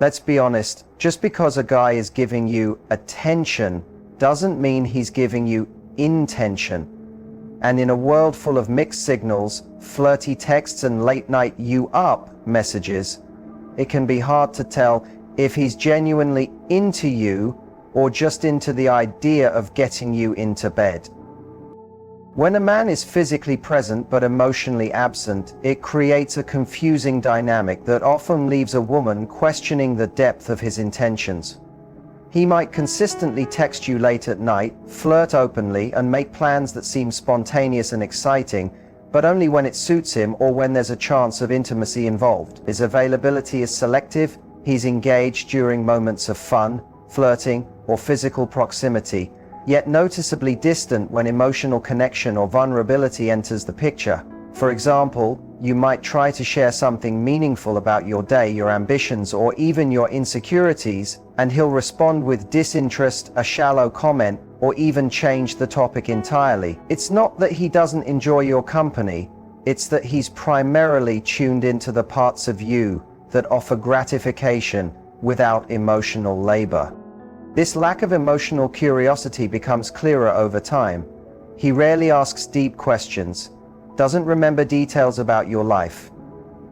Let's be honest, just because a guy is giving you attention doesn't mean he's giving you intention. And in a world full of mixed signals, flirty texts and late-night "you up" messages, it can be hard to tell if he's genuinely into you or just into the idea of getting you into bed. When a man is physically present but emotionally absent, it creates a confusing dynamic that often leaves a woman questioning the depth of his intentions. He might consistently text you late at night, flirt openly, and make plans that seem spontaneous and exciting, but only when it suits him or when there's a chance of intimacy involved. His availability is selective, he's engaged during moments of fun, flirting, or physical proximity, yet noticeably distant when emotional connection or vulnerability enters the picture. For example, you might try to share something meaningful about your day, your ambitions, or even your insecurities, and he'll respond with disinterest, a shallow comment, or even change the topic entirely. It's not that he doesn't enjoy your company, it's that he's primarily tuned into the parts of you that offer gratification without emotional labor. This lack of emotional curiosity becomes clearer over time. He rarely asks deep questions, doesn't remember details about your life,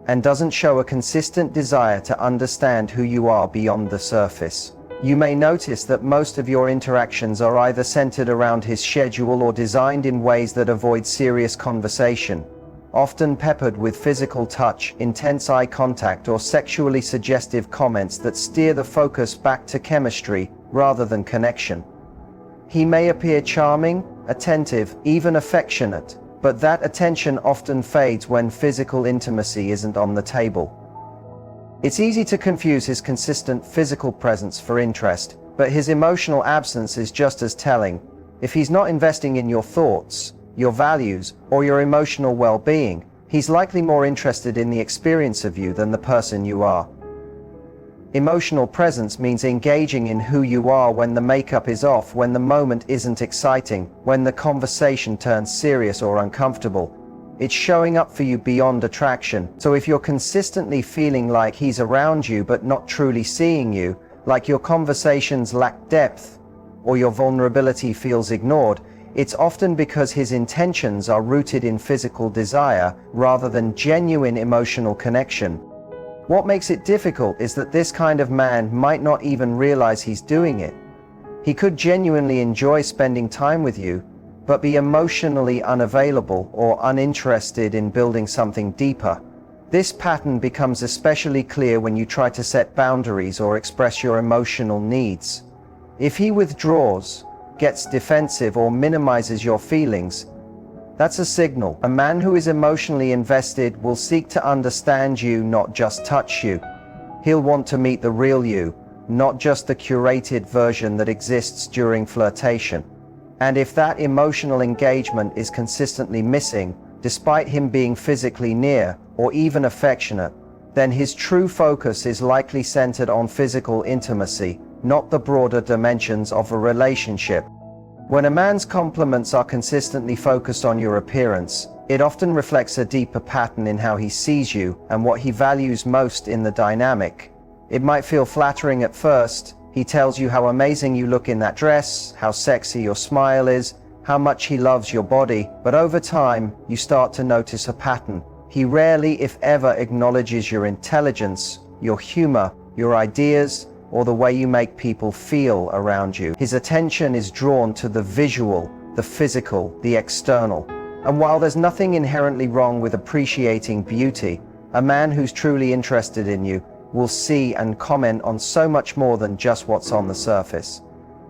and doesn't show a consistent desire to understand who you are beyond the surface. You may notice that most of your interactions are either centered around his schedule or designed in ways that avoid serious conversation, often peppered with physical touch, intense eye contact, or sexually suggestive comments that steer the focus back to chemistry rather than connection. He may appear charming, attentive, even affectionate, but that attention often fades when physical intimacy isn't on the table. It's easy to confuse his consistent physical presence for interest, but his emotional absence is just as telling. If he's not investing in your thoughts, your values, or your emotional well-being, he's likely more interested in the experience of you than the person you are. Emotional presence means engaging in who you are when the makeup is off, when the moment isn't exciting, when the conversation turns serious or uncomfortable. It's showing up for you beyond attraction. So if you're consistently feeling like he's around you but not truly seeing you, like your conversations lack depth, or your vulnerability feels ignored, it's often because his intentions are rooted in physical desire rather than genuine emotional connection. What makes it difficult is that this kind of man might not even realize he's doing it. He could genuinely enjoy spending time with you, but be emotionally unavailable or uninterested in building something deeper. This pattern becomes especially clear when you try to set boundaries or express your emotional needs. If he withdraws, gets defensive, or minimizes your feelings, that's a signal. A man who is emotionally invested will seek to understand you, not just touch you. He'll want to meet the real you, not just the curated version that exists during flirtation. And if that emotional engagement is consistently missing, despite him being physically near or even affectionate, then his true focus is likely centered on physical intimacy, not the broader dimensions of a relationship. When a man's compliments are consistently focused on your appearance, it often reflects a deeper pattern in how he sees you and what he values most in the dynamic. It might feel flattering at first. He tells you how amazing you look in that dress, how sexy your smile is, how much he loves your body, but over time, you start to notice a pattern. He rarely, if ever, acknowledges your intelligence, your humor, your ideas, or the way you make people feel around you. His attention is drawn to the visual, the physical, the external. And while there's nothing inherently wrong with appreciating beauty, a man who's truly interested in you will see and comment on so much more than just what's on the surface.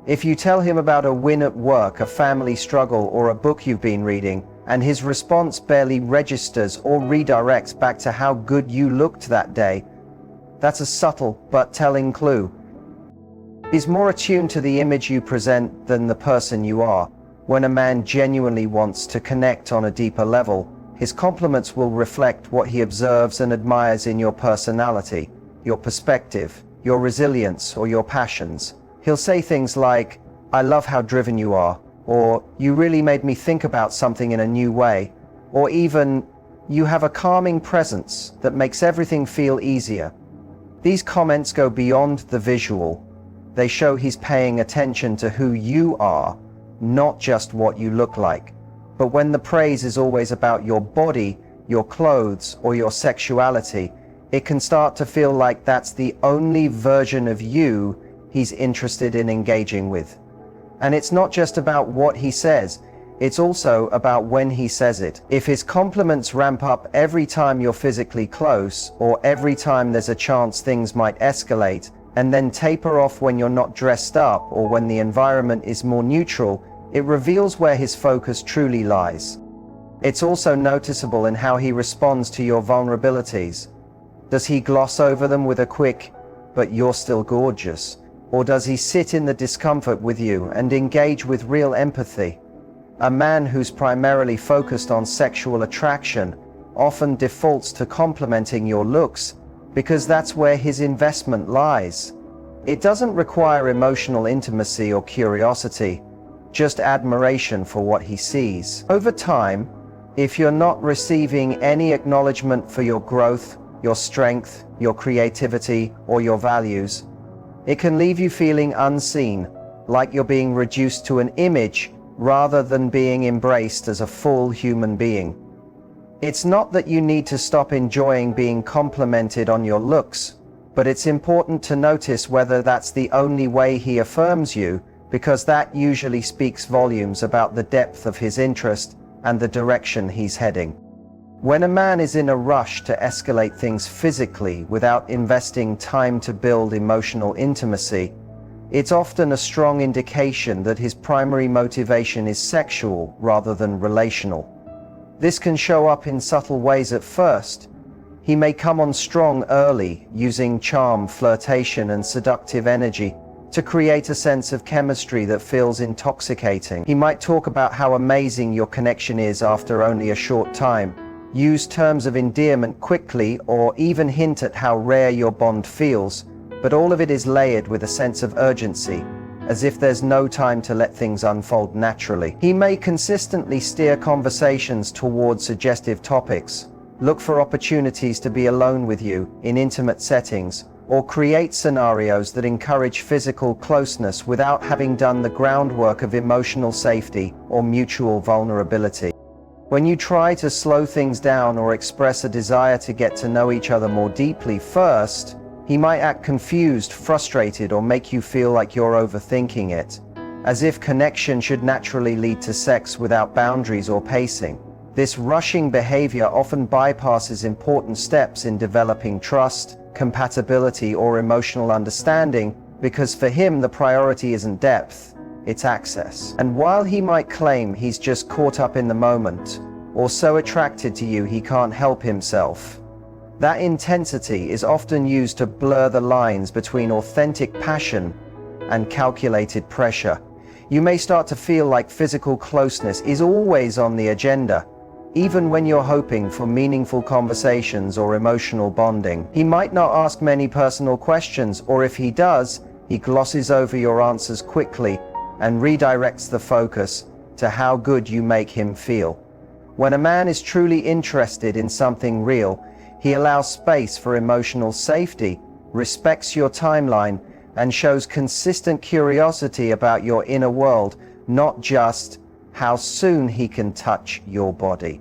If you tell him about a win at work, a family struggle, or a book you've been reading, and his response barely registers or redirects back to how good you looked that day, that's a subtle but telling clue. He's more attuned to the image you present than the person you are. When a man genuinely wants to connect on a deeper level, his compliments will reflect what he observes and admires in your personality, your perspective, your resilience, or your passions. He'll say things like, "I love how driven you are," or "You really made me think about something in a new way," or even, "You have a calming presence that makes everything feel easier." These comments go beyond the visual. They show he's paying attention to who you are, not just what you look like. But when the praise is always about your body, your clothes, or your sexuality, it can start to feel like that's the only version of you he's interested in engaging with. And it's not just about what he says, it's also about when he says it. If his compliments ramp up every time you're physically close, or every time there's a chance things might escalate, and then taper off when you're not dressed up or when the environment is more neutral, it reveals where his focus truly lies. It's also noticeable in how he responds to your vulnerabilities. Does he gloss over them with a quick, "But you're still gorgeous"? Or does he sit in the discomfort with you and engage with real empathy? A man who's primarily focused on sexual attraction often defaults to complimenting your looks because that's where his investment lies. It doesn't require emotional intimacy or curiosity, just admiration for what he sees. Over time, if you're not receiving any acknowledgement for your growth, your strength, your creativity, or your values, it can leave you feeling unseen, like you're being reduced to an image rather than being embraced as a full human being. It's not that you need to stop enjoying being complimented on your looks, but it's important to notice whether that's the only way he affirms you, because that usually speaks volumes about the depth of his interest and the direction he's heading. When a man is in a rush to escalate things physically without investing time to build emotional intimacy, it's often a strong indication that his primary motivation is sexual rather than relational. This can show up in subtle ways at first. He may come on strong early, using charm, flirtation, and seductive energy to create a sense of chemistry that feels intoxicating. He might talk about how amazing your connection is after only a short time, use terms of endearment quickly, or even hint at how rare your bond feels, but all of it is layered with a sense of urgency, as if there's no time to let things unfold naturally. He may consistently steer conversations towards suggestive topics, look for opportunities to be alone with you in intimate settings, or create scenarios that encourage physical closeness without having done the groundwork of emotional safety or mutual vulnerability. When you try to slow things down or express a desire to get to know each other more deeply first, he might act confused, frustrated, or make you feel like you're overthinking it, as if connection should naturally lead to sex without boundaries or pacing. This rushing behavior often bypasses important steps in developing trust, compatibility, or emotional understanding, because for him the priority isn't depth, it's access. And while he might claim he's just caught up in the moment, or so attracted to you he can't help himself, that intensity is often used to blur the lines between authentic passion and calculated pressure. You may start to feel like physical closeness is always on the agenda, even when you're hoping for meaningful conversations or emotional bonding. He might not ask many personal questions, or if he does, he glosses over your answers quickly and redirects the focus to how good you make him feel. When a man is truly interested in something real, he allows space for emotional safety, respects your timeline, and shows consistent curiosity about your inner world, not just how soon he can touch your body.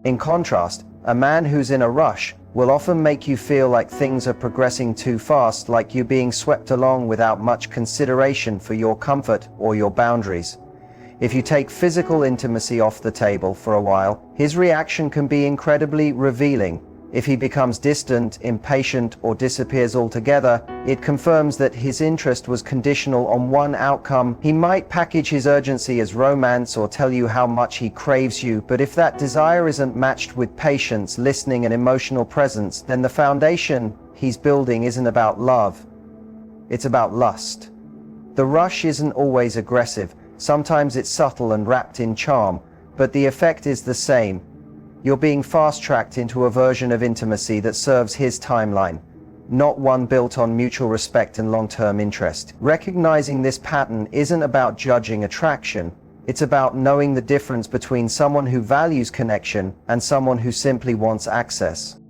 In contrast, a man who's in a rush will often make you feel like things are progressing too fast, like you're being swept along without much consideration for your comfort or your boundaries. If you take physical intimacy off the table for a while, his reaction can be incredibly revealing. If he becomes distant, impatient, or disappears altogether, it confirms that his interest was conditional on one outcome. He might package his urgency as romance or tell you how much he craves you, but if that desire isn't matched with patience, listening, and emotional presence, then the foundation he's building isn't about love, it's about lust. The rush isn't always aggressive. Sometimes it's subtle and wrapped in charm, but the effect is the same. You're being fast-tracked into a version of intimacy that serves his timeline, not one built on mutual respect and long-term interest. Recognizing this pattern isn't about judging attraction, it's about knowing the difference between someone who values connection and someone who simply wants access.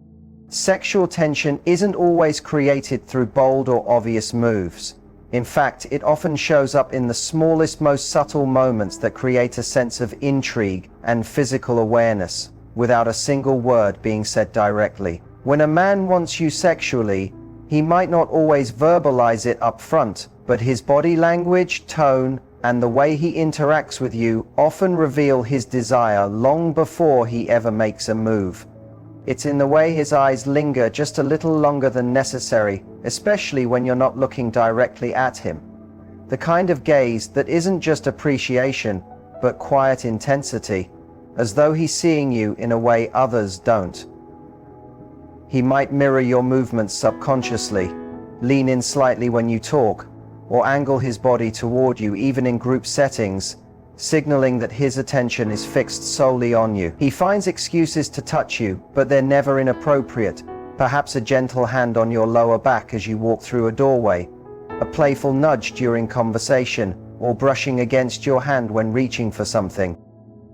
Sexual tension isn't always created through bold or obvious moves. In fact, it often shows up in the smallest, most subtle moments that create a sense of intrigue and physical awareness, without a single word being said directly. When a man wants you sexually, he might not always verbalize it up front, but his body language, tone, and the way he interacts with you often reveal his desire long before he ever makes a move. It's in the way his eyes linger just a little longer than necessary, especially when you're not looking directly at him. The kind of gaze that isn't just appreciation, but quiet intensity, as though he's seeing you in a way others don't. He might mirror your movements subconsciously, lean in slightly when you talk, or angle his body toward you even in group settings, signaling that his attention is fixed solely on you. He finds excuses to touch you, but they're never inappropriate. Perhaps a gentle hand on your lower back as you walk through a doorway, a playful nudge during conversation, or brushing against your hand when reaching for something.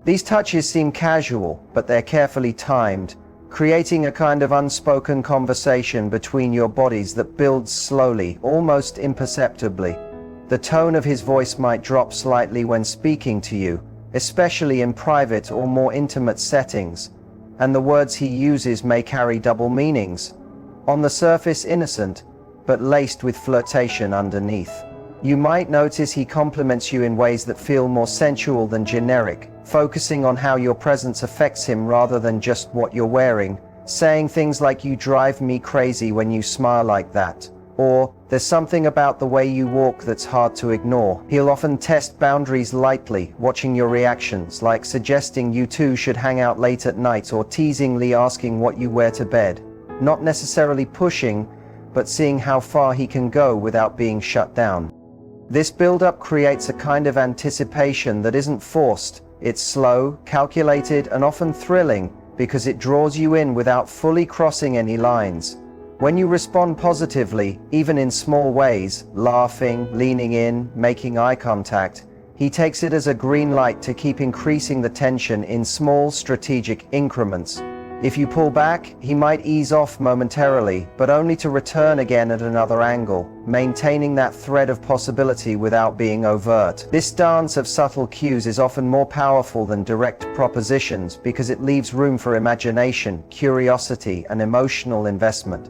These touches seem casual, but they're carefully timed, creating a kind of unspoken conversation between your bodies that builds slowly, almost imperceptibly. The tone of his voice might drop slightly when speaking to you, especially in private or more intimate settings, and the words he uses may carry double meanings. On the surface innocent, but laced with flirtation underneath. You might notice he compliments you in ways that feel more sensual than generic, focusing on how your presence affects him rather than just what you're wearing, saying things like "you drive me crazy when you smile like that," or "there's something about the way you walk that's hard to ignore." He'll often test boundaries lightly, watching your reactions, like suggesting you two should hang out late at night or teasingly asking what you wear to bed. Not necessarily pushing, but seeing how far he can go without being shut down. This build-up creates a kind of anticipation that isn't forced. It's slow, calculated, and often thrilling because it draws you in without fully crossing any lines. When you respond positively, even in small ways, laughing, leaning in, making eye contact, he takes it as a green light to keep increasing the tension in small, strategic increments. If you pull back, he might ease off momentarily, but only to return again at another angle, maintaining that thread of possibility without being overt. This dance of subtle cues is often more powerful than direct propositions because it leaves room for imagination, curiosity, and emotional investment.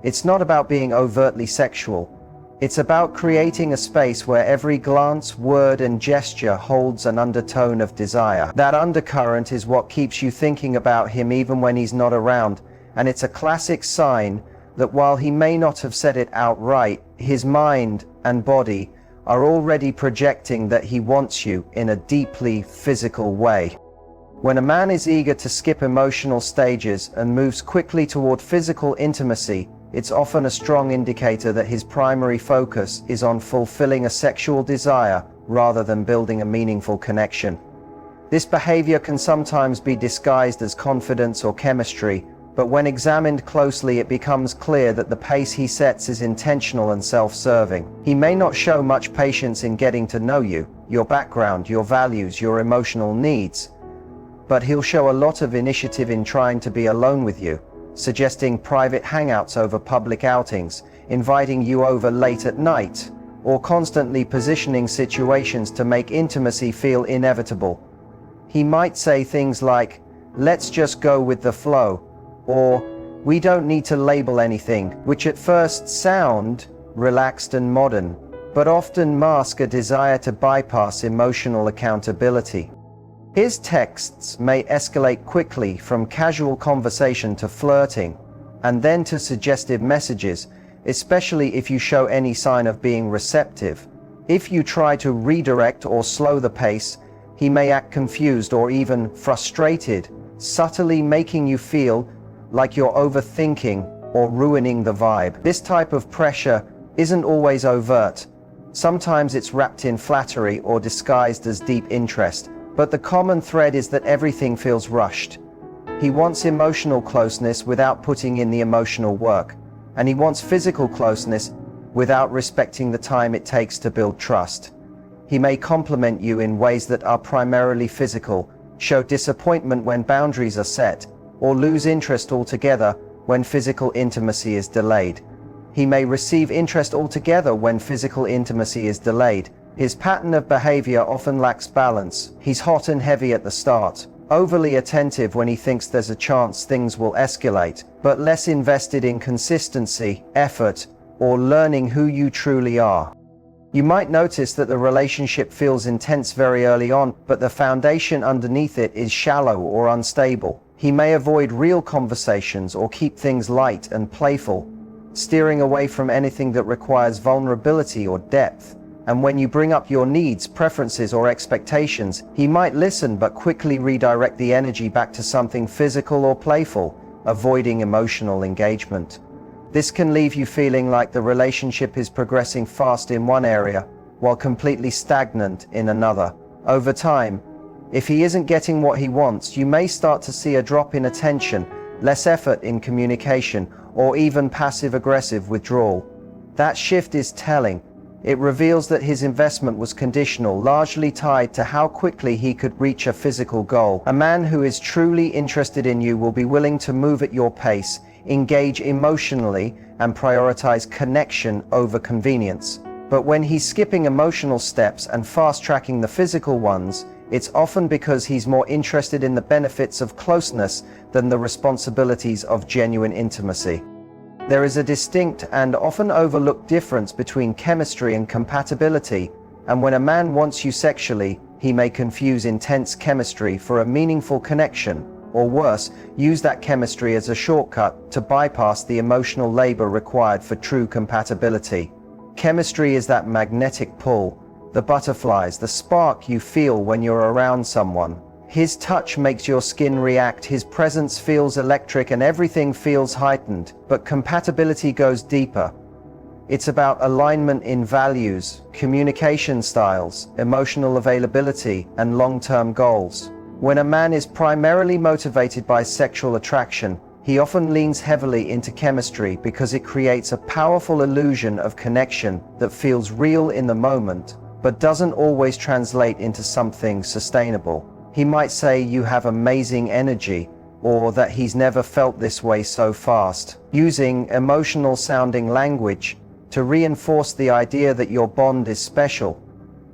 It's not about being overtly sexual. It's about creating a space where every glance, word, and gesture holds an undertone of desire. That undercurrent is what keeps you thinking about him even when he's not around, and it's a classic sign that while he may not have said it outright, his mind and body are already projecting that he wants you in a deeply physical way. When a man is eager to skip emotional stages and moves quickly toward physical intimacy, it's often a strong indicator that his primary focus is on fulfilling a sexual desire rather than building a meaningful connection. This behavior can sometimes be disguised as confidence or chemistry, but when examined closely it becomes clear that the pace he sets is intentional and self-serving. He may not show much patience in getting to know you, your background, your values, your emotional needs, but he'll show a lot of initiative in trying to be alone with you, suggesting private hangouts over public outings, inviting you over late at night, or constantly positioning situations to make intimacy feel inevitable. He might say things like, "let's just go with the flow," or "we don't need to label anything," which at first sound relaxed and modern, but often mask a desire to bypass emotional accountability. His texts may escalate quickly from casual conversation to flirting, and then to suggestive messages, especially if you show any sign of being receptive. If you try to redirect or slow the pace, he may act confused or even frustrated, subtly making you feel like you're overthinking or ruining the vibe. This type of pressure isn't always overt. Sometimes it's wrapped in flattery or disguised as deep interest. But the common thread is that everything feels rushed. He wants emotional closeness without putting in the emotional work, and he wants physical closeness without respecting the time it takes to build trust. He may compliment you in ways that are primarily physical, show disappointment when boundaries are set, or lose interest altogether when physical intimacy is delayed. He may receive interest altogether when physical intimacy is delayed. His pattern of behavior often lacks balance. He's hot and heavy at the start, overly attentive when he thinks there's a chance things will escalate, but less invested in consistency, effort, or learning who you truly are. You might notice that the relationship feels intense very early on, but the foundation underneath it is shallow or unstable. He may avoid real conversations or keep things light and playful, steering away from anything that requires vulnerability or depth. And when you bring up your needs, preferences, or expectations, he might listen but quickly redirect the energy back to something physical or playful, avoiding emotional engagement. This can leave you feeling like the relationship is progressing fast in one area, while completely stagnant in another. Over time, if he isn't getting what he wants, you may start to see a drop in attention, less effort in communication, or even passive-aggressive withdrawal. That shift is telling. It reveals that his investment was conditional, largely tied to how quickly he could reach a physical goal. A man who is truly interested in you will be willing to move at your pace, engage emotionally, and prioritize connection over convenience. But when he's skipping emotional steps and fast-tracking the physical ones, it's often because he's more interested in the benefits of closeness than the responsibilities of genuine intimacy. There is a distinct and often overlooked difference between chemistry and compatibility, and when a man wants you sexually, he may confuse intense chemistry for a meaningful connection, or worse, use that chemistry as a shortcut to bypass the emotional labor required for true compatibility. Chemistry is that magnetic pull, the butterflies, the spark you feel when you're around someone. His touch makes your skin react, his presence feels electric, and everything feels heightened. But compatibility goes deeper. It's about alignment in values, communication styles, emotional availability, and long-term goals. When a man is primarily motivated by sexual attraction, he often leans heavily into chemistry because it creates a powerful illusion of connection that feels real in the moment, but doesn't always translate into something sustainable. He might say you have amazing energy, or that he's never felt this way so fast, using emotional sounding language to reinforce the idea that your bond is special,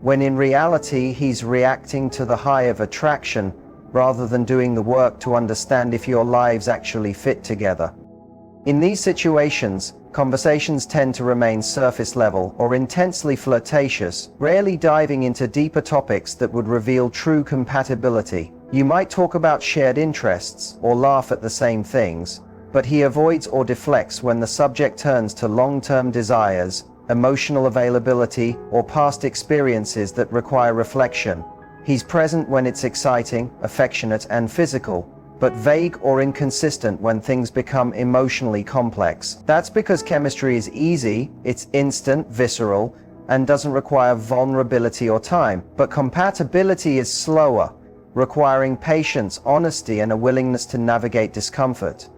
when in reality he's reacting to the high of attraction rather than doing the work to understand if your lives actually fit together. In these situations, conversations tend to remain surface level or intensely flirtatious, rarely diving into deeper topics that would reveal true compatibility. You might talk about shared interests or laugh at the same things, but he avoids or deflects when the subject turns to long-term desires, emotional availability, or past experiences that require reflection. He's present when it's exciting, affectionate, and physical, but vague or inconsistent when things become emotionally complex. That's because chemistry is easy, it's instant, visceral, and doesn't require vulnerability or time. But compatibility is slower, requiring patience, honesty, and a willingness to navigate discomfort.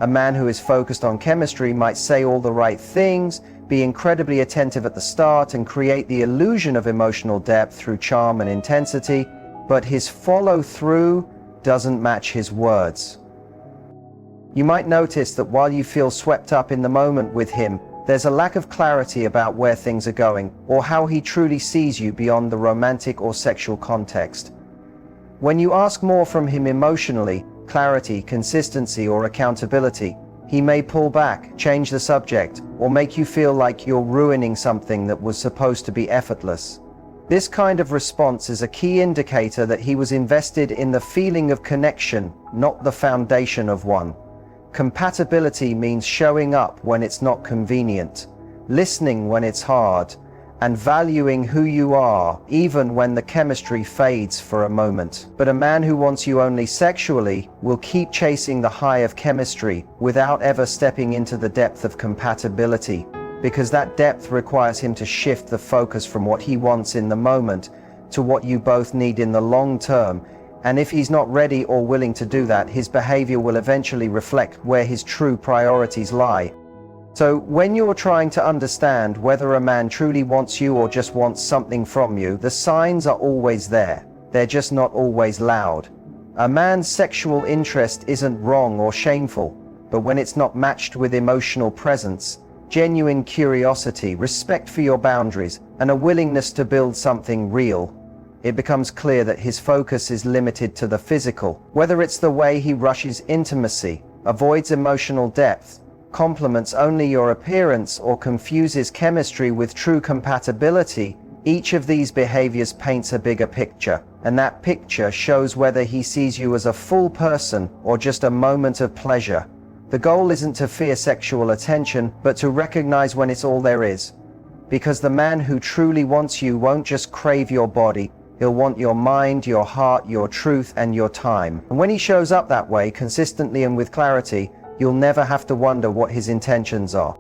A man who is focused on chemistry might say all the right things, be incredibly attentive at the start, and create the illusion of emotional depth through charm and intensity, but his follow-through doesn't match his words. You might notice that while you feel swept up in the moment with him, there's a lack of clarity about where things are going, or how he truly sees you beyond the romantic or sexual context. When you ask more from him emotionally, clarity, consistency, or accountability, he may pull back, change the subject, or make you feel like you're ruining something that was supposed to be effortless. This kind of response is a key indicator that he was invested in the feeling of connection, not the foundation of one. Compatibility means showing up when it's not convenient, listening when it's hard, and valuing who you are, even when the chemistry fades for a moment. But a man who wants you only sexually will keep chasing the high of chemistry without ever stepping into the depth of compatibility, because that depth requires him to shift the focus from what he wants in the moment to what you both need in the long term. And if he's not ready or willing to do that, his behavior will eventually reflect where his true priorities lie. So when you're trying to understand whether a man truly wants you or just wants something from you, the signs are always there. They're just not always loud. A man's sexual interest isn't wrong or shameful, but when it's not matched with emotional presence, genuine curiosity, respect for your boundaries, and a willingness to build something real, it becomes clear that his focus is limited to the physical. Whether it's the way he rushes intimacy, avoids emotional depth, compliments only your appearance, or confuses chemistry with true compatibility, each of these behaviors paints a bigger picture, and that picture shows whether he sees you as a full person or just a moment of pleasure. The goal isn't to fear sexual attention, but to recognize when it's all there is. Because the man who truly wants you won't just crave your body, he'll want your mind, your heart, your truth, and your time. And when he shows up that way, consistently and with clarity, you'll never have to wonder what his intentions are.